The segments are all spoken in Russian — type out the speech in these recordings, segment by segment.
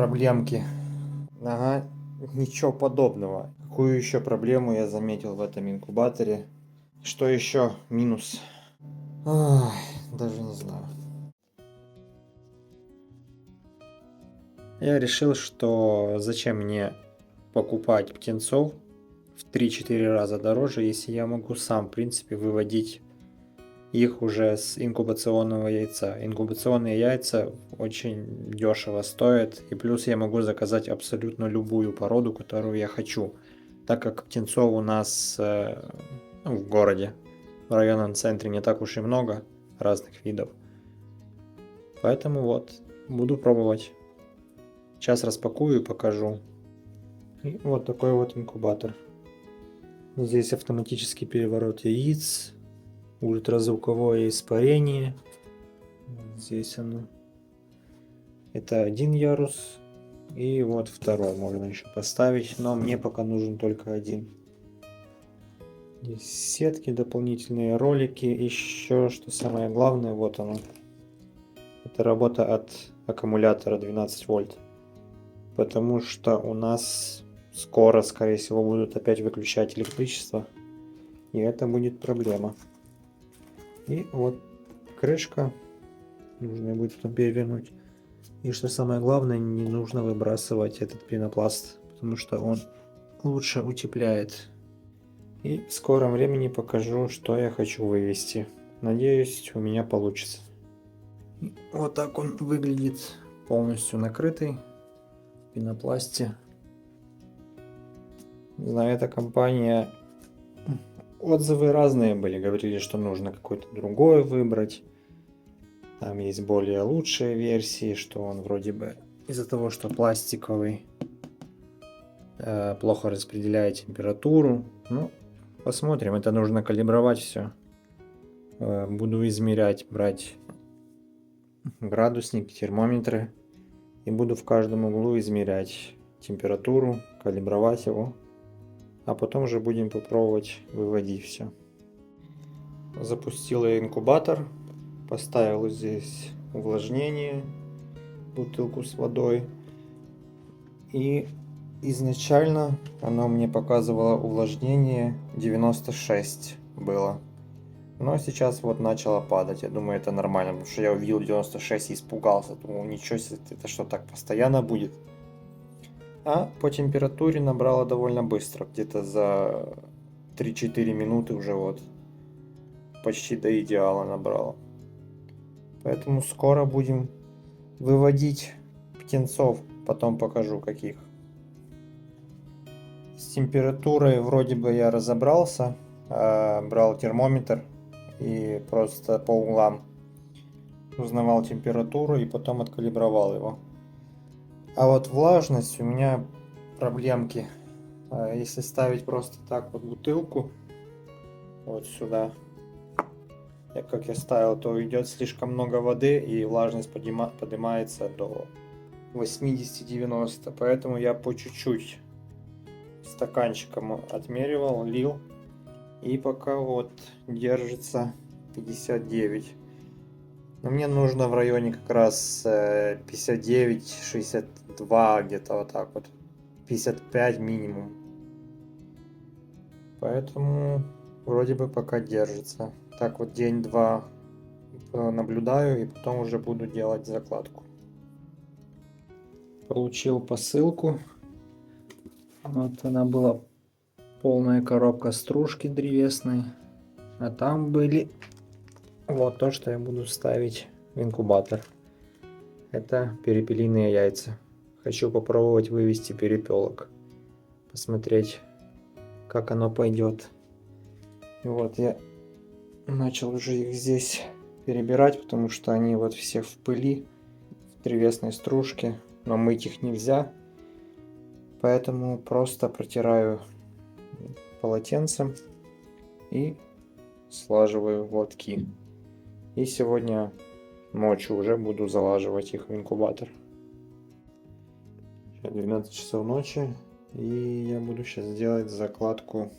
проблемки. Ага, ничего подобного. Какую еще проблему я заметил в этом инкубаторе? Что еще минус? Ой, даже не знаю. Я решил, что зачем мне покупать птенцов в 3-4 раза дороже, если я могу сам, в принципе, выводить их уже с инкубационного яйца. Инкубационные яйца очень дешево стоят, и плюс я могу заказать абсолютно любую породу, которую я хочу, так как птенцов у нас в городе, в районном центре не так уж и много разных видов. Поэтому вот, буду пробовать. Сейчас распакую и покажу. И вот такой вот инкубатор. Здесь автоматический переворот яиц, ультразвуковое испарение. Здесь оно. Это один ярус. И вот второй можно еще поставить, но мне пока нужен только один. Здесь сетки, дополнительные ролики. Еще что самое главное, вот оно. Это работа от аккумулятора 12 вольт. Потому что у нас скоро, скорее всего, будут опять выключать электричество. И это будет проблема. И вот крышка. Нужно будет потом перевернуть. И что самое главное, не нужно выбрасывать этот пенопласт, потому что он лучше утепляет. И в скором времени покажу, что я хочу вывести. Надеюсь, у меня получится. Вот так он выглядит, полностью накрытый в пенопласте. Не знаю, эта компания... Отзывы разные были, говорили, что нужно какой-то другой выбрать. Там есть более лучшие версии, что он вроде бы из-за того, что пластиковый, плохо распределяет температуру. Ну, посмотрим, это нужно калибровать все. Буду измерять, брать градусник, термометры. И буду в каждом углу измерять температуру, калибровать его. А потом уже будем попробовать выводить все. Запустил я инкубатор. Поставил здесь увлажнение, бутылку с водой. И изначально оно мне показывало увлажнение 96 было. Но сейчас вот начало падать. Я думаю, это нормально, потому что я увидел 96 и испугался. Думал, ничего себе, это что, так постоянно будет? А по температуре набрало довольно быстро. Где-то за 3-4 минуты уже вот почти до идеала набрало. Поэтому скоро будем выводить птенцов. Потом покажу каких. С температурой вроде бы я разобрался. Брал термометр и просто по углам узнавал температуру и потом откалибровал его. А вот влажность у меня проблемки. Если ставить просто так вот бутылку вот сюда, как я ставил, то идет слишком много воды и влажность поднимается до 80-90. Поэтому я по чуть-чуть стаканчиком отмеривал, лил. И пока вот держится 59. Но мне нужно в районе как раз 59-62, где-то вот так вот. 55 минимум. Поэтому вроде бы пока держится. Так вот день-два наблюдаю и потом уже буду делать закладку. Получил посылку. Вот она была полная коробка стружки древесной. А там были вот то, что я буду ставить в инкубатор. Это перепелиные яйца. Хочу попробовать вывести перепелок. Посмотреть, как оно пойдет. И вот я начал уже их здесь перебирать, потому что они вот все в пыли, в древесной стружке. Но мыть их нельзя. Поэтому просто протираю полотенцем и слаживаю в лотки. И сегодня ночью уже буду залаживать их в инкубатор. Сейчас 12 часов ночи. И я буду сейчас делать закладку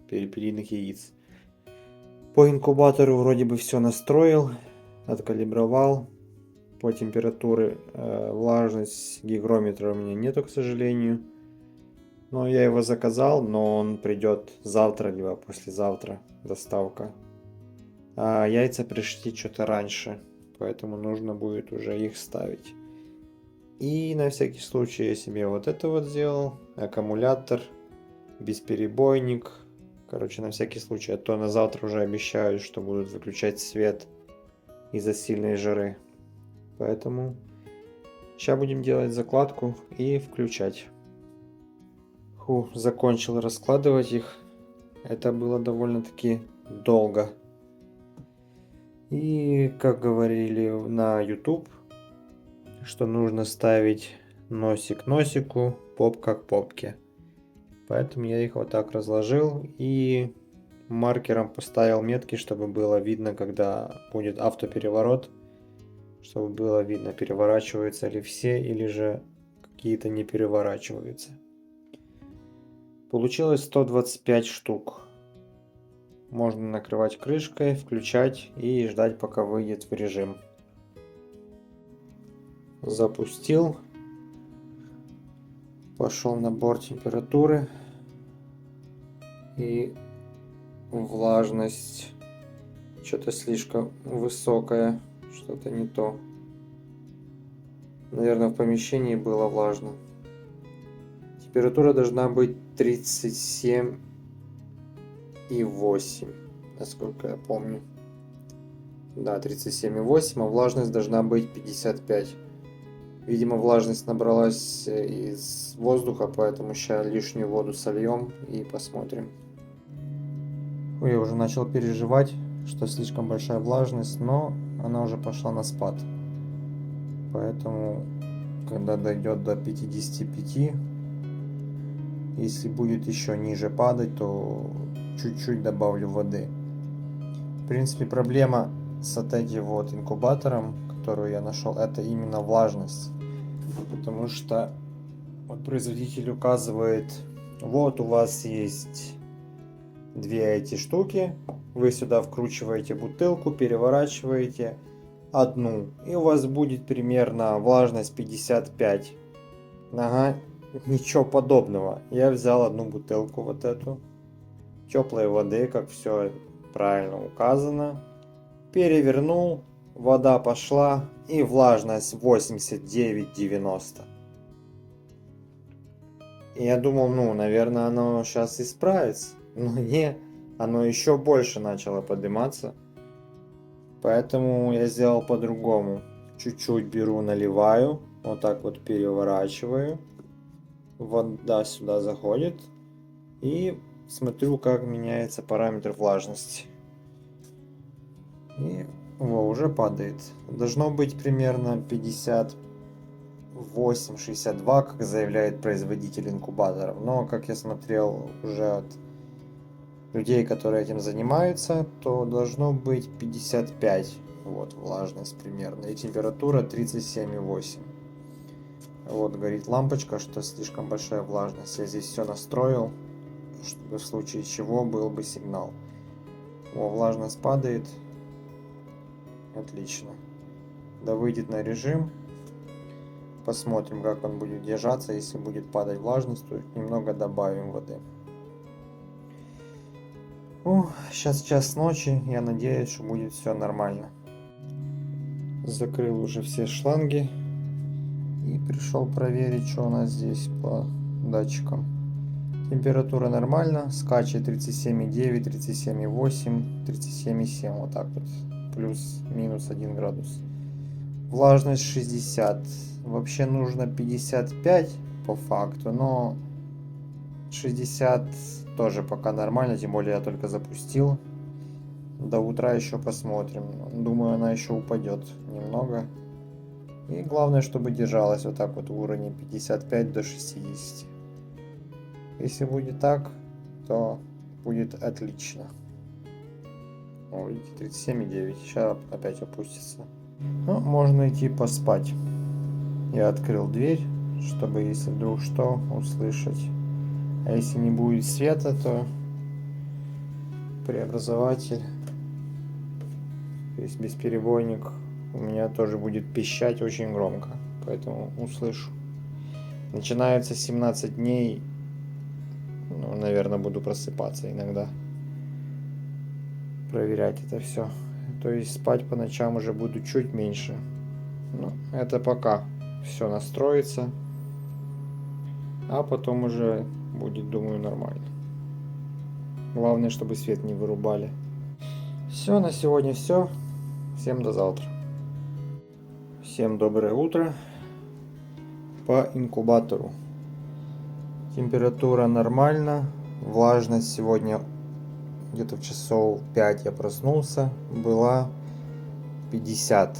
перепелиных яиц. По инкубатору вроде бы все настроил, откалибровал. по температуре. Влажность гигрометра у меня нету, к сожалению. Но я его заказал, но он придет завтра, либо послезавтра, доставка. А яйца пришли что-то раньше, поэтому нужно будет уже их ставить. И на всякий случай я себе вот это вот сделал. Аккумулятор, бесперебойник. Короче, на всякий случай. А то на завтра уже обещают, что будут выключать свет из-за сильной жары. Поэтому сейчас будем делать закладку и включать. Закончил раскладывать их. Это было довольно-таки долго. И как говорили на YouTube, что нужно ставить носик носику, попка к попке. Поэтому я их вот так разложил и маркером поставил метки, чтобы было видно, когда будет автопереворот, чтобы было видно, переворачиваются ли все или же какие-то не переворачиваются. Получилось 125 штук. Можно накрывать крышкой, включать и ждать, пока выйдет в режим. Запустил. Пошел набор температуры. И влажность что-то слишком высокая. Что-то не то. Наверное, в помещении было влажно. Температура должна быть 37,8, насколько я помню. Да, 37,8, а влажность должна быть 55. Видимо, влажность набралась из воздуха, поэтому сейчас лишнюю воду сольем и посмотрим. Я уже начал переживать, что слишком большая влажность, но она уже пошла на спад. Поэтому, когда дойдет до 55, если будет еще ниже падать, то чуть-чуть добавлю воды. В принципе, проблема с этим вот инкубатором, которую я нашел, это именно влажность. Потому что вот производитель указывает, вот у вас есть две эти штуки, вы сюда вкручиваете бутылку, переворачиваете одну, и у вас будет примерно влажность 55. Ага. Ничего подобного. Я взял одну бутылку вот эту теплой воды, как все правильно указано. Перевернул, вода пошла и влажность 89-90. И я думал, наверное, оно сейчас исправится. Но не, оно еще больше начало подниматься. Поэтому я сделал по-другому. Чуть-чуть беру, наливаю, вот так вот переворачиваю. Вода сюда заходит и смотрю, как меняется параметр влажности. И уже падает. Должно быть примерно 58-62, как заявляет производитель инкубаторов. Но, как я смотрел уже от людей, которые этим занимаются, то должно быть 55. Вот влажность примерно. И температура 37,8. Вот горит лампочка, что слишком большая влажность. Я здесь все настроил, чтобы в случае чего был бы сигнал. Влажность падает. Отлично. Да выйдет на режим. Посмотрим, как он будет держаться. Если будет падать влажность, то немного добавим воды. Сейчас час ночи. Я надеюсь, что будет все нормально. Закрыл уже все шланги. И пришел проверить, что у нас здесь по датчикам. Температура нормально, скачет 37,9, 37,8, 37,7, вот так вот, плюс-минус 1 градус. Влажность 60, вообще нужно 55 по факту, но 60 тоже пока нормально, тем более я только запустил. До утра еще посмотрим, думаю, она еще упадет немного. И главное, чтобы держалась вот так вот в уровне 55 до 60. Если будет так, то будет отлично. Видите, 37,9. Сейчас опять опустится. Можно идти поспать. Я открыл дверь, чтобы, если вдруг что, услышать. А если не будет света, то преобразователь, то есть бесперебойник, у меня тоже будет пищать очень громко, поэтому услышу. Начинается 17 дней, ну, наверное, буду просыпаться иногда, проверять это все. То есть спать по ночам уже буду чуть меньше. Ну, это пока все настроится, а потом уже будет, думаю, нормально. Главное, чтобы свет не вырубали. Все, на сегодня все. Всем до завтра. Всем доброе утро. По инкубатору. Температура нормально. Влажность сегодня где-то в часов 5 я проснулся. Была 50.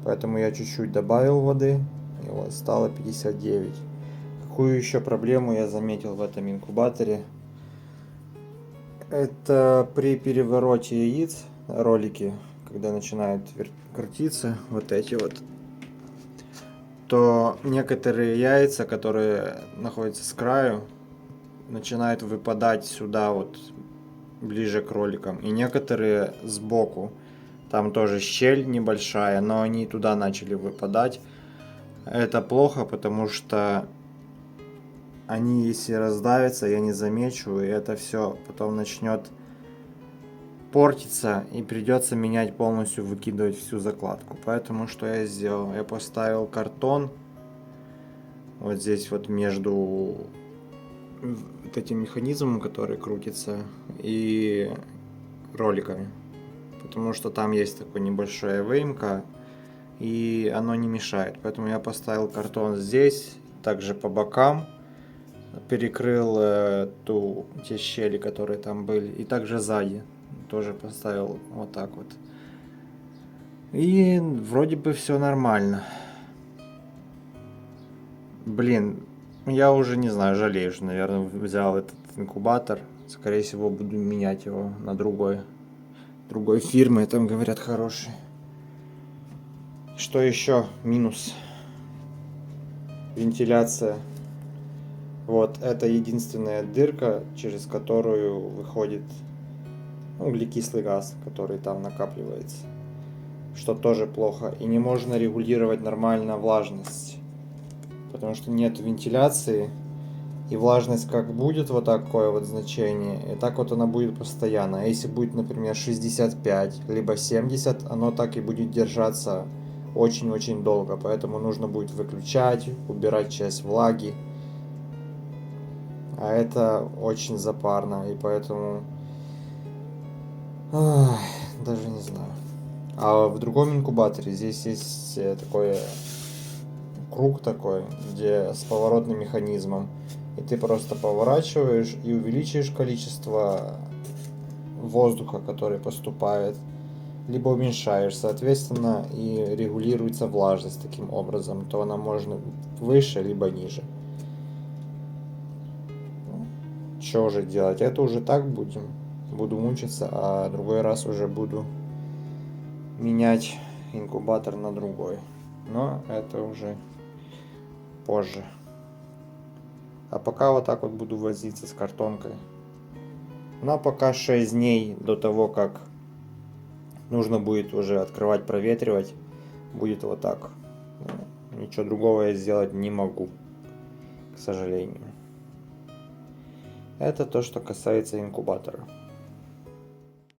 Поэтому я чуть-чуть добавил воды. И вот стало 59. Какую еще проблему я заметил в этом инкубаторе? Это при перевороте яиц, ролики, когда начинают крутиться, вот эти вот, то некоторые яйца, которые находятся с краю, начинают выпадать сюда вот, ближе к роликам. И некоторые сбоку. Там тоже щель небольшая, но они туда начали выпадать. Это плохо, потому что они, если раздавятся, я не замечу, и это все потом начнет портиться, и придется менять полностью, выкидывать всю закладку. Поэтому что я сделал? Я поставил картон вот здесь вот между вот этим механизмом, который крутится, и роликами. Потому что там есть такая небольшая выемка, и оно не мешает. Поэтому я поставил картон здесь, также по бокам. Перекрыл те щели, которые там были. И также сзади тоже поставил вот так вот. И вроде бы все нормально. Блин, я уже не знаю, жалею, что, наверное, взял этот инкубатор. Скорее всего, буду менять его на другой фирмы, там говорят хороший. Что еще? Минус. Вентиляция. Вот это единственная дырка, через которую выходит углекислый газ, который там накапливается. Что тоже плохо. И не можно регулировать нормально влажность. Потому что нет вентиляции. И влажность как будет вот такое вот значение, и так вот она будет постоянно. А если будет, например, 65, либо 70, оно так и будет держаться очень-очень долго. Поэтому нужно будет выключать, убирать часть влаги. А это очень запарно, и поэтому... Ах, даже не знаю. А в другом инкубаторе здесь есть такой круг такой, где с поворотным механизмом. И ты просто поворачиваешь и увеличиваешь количество воздуха, который поступает, либо уменьшаешь, соответственно, и регулируется влажность таким образом, то она может выше, либо ниже. Что уже делать? Это уже так буду мучиться, а другой раз уже буду менять инкубатор на другой. Но это уже позже. А пока вот так вот буду возиться с картонкой. Но пока 6 дней до того, как нужно будет уже открывать, проветривать, будет вот так. Ничего другого я сделать не могу, к сожалению. Это то, что касается инкубатора.